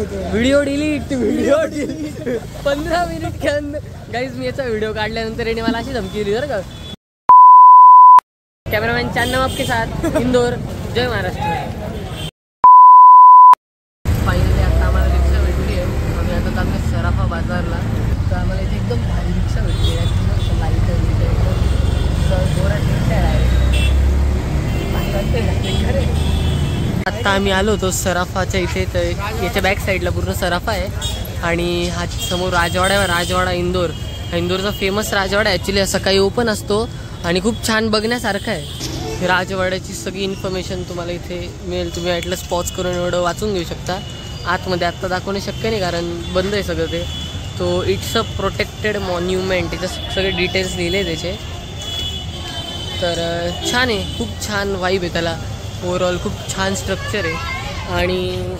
Video delete 15 minute के अंदर guys मी याचा video काढल्यानंतर याने मला अशी धमकी दिली बरं का. कॅमेरामॅन चांदम आपके साथ इंदोर. जय महाराष्ट्र. फायनली आता आम्हाला रिक्षा भेटली आहे. आम्ही आता चाललो सराफा बाजारला. तर आम्हाला इथे एकदम भारी रिक्षा भेटली आहे. लाईट आत्ता आम्ही आलो होतो सराफाच्या इथे. तर याच्या बॅक साईडला पूर्ण सराफा आहे आणि हा समोर राजवाडा इंदोर. इंदोरचा फेमस राजवाडा ॲक्च्युली सकाळी ओपन असतो आणि खूप छान बघण्यासारखं आहे. राजवाड्याची सगळी इन्फॉर्मेशन तुम्हाला इथे मिळेल. तुम्ही ॲटलीस्ट पॉज करून एवढं वाचून घेऊ शकता. आतमध्ये आत्ता दाखवणं शक्य नाही कारण बंद आहे सगळं ते. तो इट्स अ प्रोटेक्टेड मॉन्युमेंट. त्याचं सगळे डिटेल्स लिहिले त्याचे. तर छान आहे. खूप छान वाईब आहे त्याला. ओव्हरऑल खूप छान स्ट्रक्चर आहे. आणि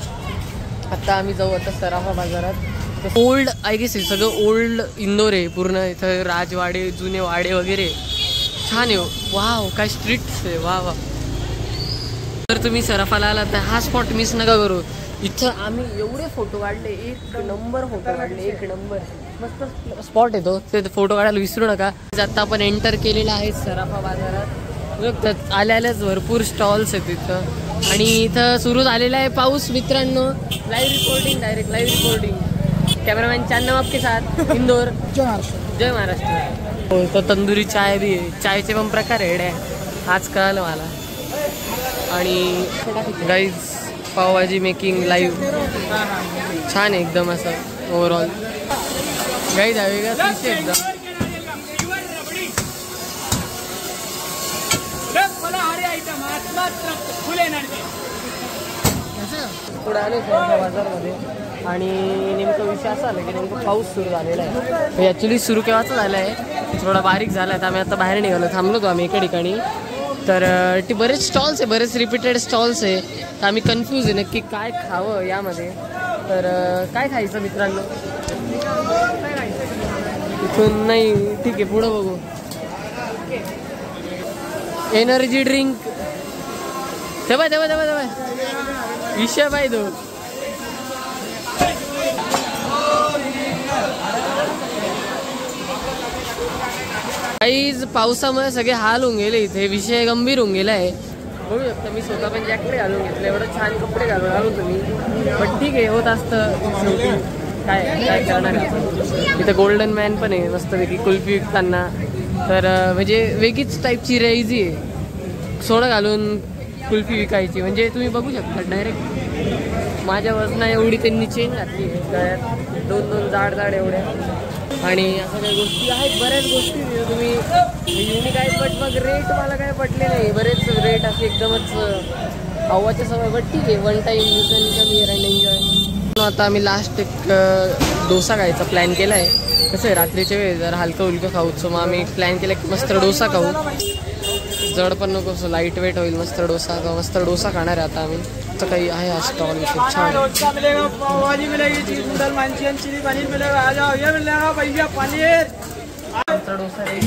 आत्ता आम्ही जाऊ आता सराफा बाजारात. ओल्ड आय गेस आहे सगळं ओल्ड इंदोर आहे पूर्ण. इथं राजवाडे जुने वाडे वगैरे छान आहे. वाव काय स्ट्रीट्स आहे. वा वा. तर तुम्ही सराफाला आला तर हा स्पॉट मिस नका करू. इथं आम्ही एवढे फोटो काढले. एक नंबर फोटो काढले. एक नंबर मस्त स्पॉट आहे तो. ते फोटो काढायला विसरू नका. आता आपण एंटर केलेला आहे सराफा बाजारात. आल्याच भरपूर स्टॉल्स आहेत तिथं. आणि इथं सुरू झालेला आहे पाऊस मित्रांनो. Live reporting direct live reporting. Cameraman चांदम आपके साथ इंदोर. जय महाराष्ट्र. हो तर तंदुरी चाय बी आहे. चायचे पण प्रकार आहे आज कळालं मला. आणि गाईज पावभाजी मेकिंग लाईव्ह छान आहे एकदम असं ओव्हरऑल. गाईज हवे का तुमचे एकदम. पुढे आले बाजारमध्ये आणि नेमकं विषय असा आला की नेमकं पाऊस सुरू झालेला आहे. ॲक्च्युली सुरू केव्हाचा झाला आहे थोडा बारीक झाला आहे. तर आम्ही आता बाहेर निघालो. थांबलो होतो आम्ही एका ठिकाणी. तर ती बरेच स्टॉल्स आहे. बरेच रिपीटेड स्टॉल्स आहे. तर आम्ही कन्फ्यूज आहे नक्की काय खावं यामध्ये. तर काय खायचं मित्रांनो. इथून नाही ठीक आहे पुढं बघू. एनर्जी ड्रिंक तेव्हा विषय पाहिजे तो. काहीच पावसामुळे सगळे हाल होऊन गेले. इथे विषय गंभीर होऊन गेला आहे. बघू शकता मी स्वतः पण जॅकेट घालून घेतलं. एवढं छान कपडे घालून आलो तुम्ही. पण ठीक आहे होत असतं शेवटी. काय करणार. इथं गोल्डन मॅन पण आहे मस्तपैकी कुल्फी विकताना. तर म्हणजे वेगळीच टाईपची रेजी आहे. सोनं घालून कुल्फी विकायची. म्हणजे तुम्ही बघू शकता डायरेक्ट माझ्या वजना एवढी त्यांनी चेन घातली आहे गळ्यात. दोन जाड एवढ्या. आणि अशा काही गोष्टी आहेत. बऱ्याच गोष्टी तुम्ही युनिक आहेत. बट मग रेट मला काय पटले नाही. बरेच रेट असे एकदमच हवाच्या सवय. बट ठीक आहे वन टाईम एन्जॉय. आता आम्ही लास्ट एक डोसा खायचा प्लॅन केला आहे. कसं आहे रात्रीच्या वेळेस जर हलकं उलकं खाऊचं. मग आम्ही प्लॅन केला की मस्त डोसा खाऊ. जड पण नको असं लाईट वेट होईल. मस्त डोसा खाणार आहे आता आम्ही. तर काही आहे हा स्टॉल खूप छान. डोसा रेडी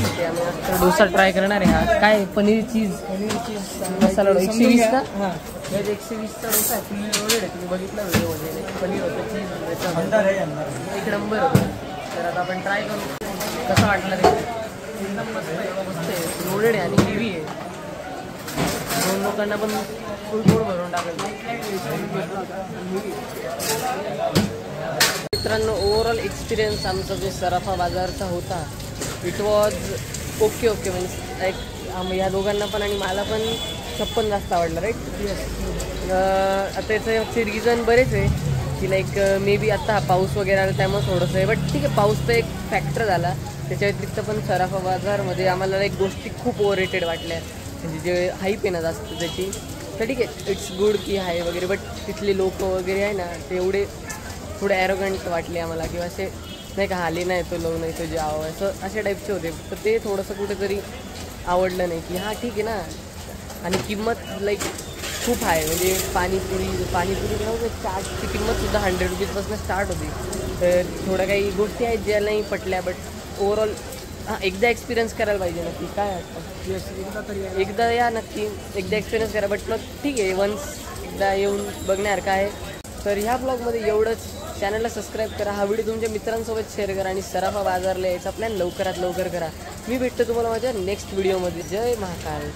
आहे. आम्ही डोसा ट्राय करणार आहे. हा काय पनीर चीज मसाला 120 का. 120चा डोसा आहे. फुल लोडेड आहे. तुम्ही बघितलं व्हिडिओमध्ये. पनीर होतं चीज एक नंबर होतं. तर आता आपण ट्राय करू कसं वाटलं ते. एकदम मस्त आहे. लोडेड आहे आणि हेवी आहे. दोन लोकांना पण फुल पोट भरून टाकेल. मित्रांनो ओव्हरऑल एक्सपिरियन्स आमचा जो सराफा बाजारचा होता इट वॉज ओके. म्हणजे लाईक या दोघांना पण आणि मला पण 56 जास्त आवडलं राईट. आता याचं रिझन बरेच आहे की लाईक मे बी आता पाऊस वगैरे आला त्यामुळे थोडंसं आहे. बट ठीक आहे पाऊस तर एक फॅक्टर झाला. त्याच्या व्यतिरिक्त पण सराफा बाजारमध्ये आम्हाला एक गोष्टी खूप ओव्हररेटेड वाटल्या. म्हणजे जे हाईप आहे ना जास्त त्याची. तर ठीक आहे इट्स गुड की आहे वगैरे. बट तिथले लोक वगैरे आहे ना ते एवढे थोडे ॲरोगंट वाटले आम्हाला. किंवा असे नाही का हाली नाही तो लो नाही तो जे आव असं अशा टाईपचे होते. तर ते थोडंसं कुठेतरी आवडलं नाही की हां ठीक आहे ना. आणि किंमत लाईक खूप आहे. म्हणजे पाणीपुरी नव्हतं चाटची किंमतसुद्धा 100 रुपीजपासून स्टार्ट होती. तर थोड्या काही गोष्टी आहेत ज्या नाही पटल्या. बट ओव्हरऑल हां एकदा एक्सपिरियन्स करायला पाहिजे नक्की. काय वाटतं. एकदा या नक्की एकदा एक्सपिरियन्स करा. बट मग ठीक आहे वन्स एकदा येऊन बघण्यासारखं आहे. तर ह्या ब्लॉगमध्ये एवढंच. चॅनलला सबस्क्राईब करा, हा व्हिडिओ तुमच्या मित्रांसोबत शेअर करा आणि सराफा बाजारला यायचा प्लॅन लवकरात लवकर करा. मी भेटतो तुम्हाला माझ्या नेक्स्ट व्हिडिओमध्ये. जय महाकाल.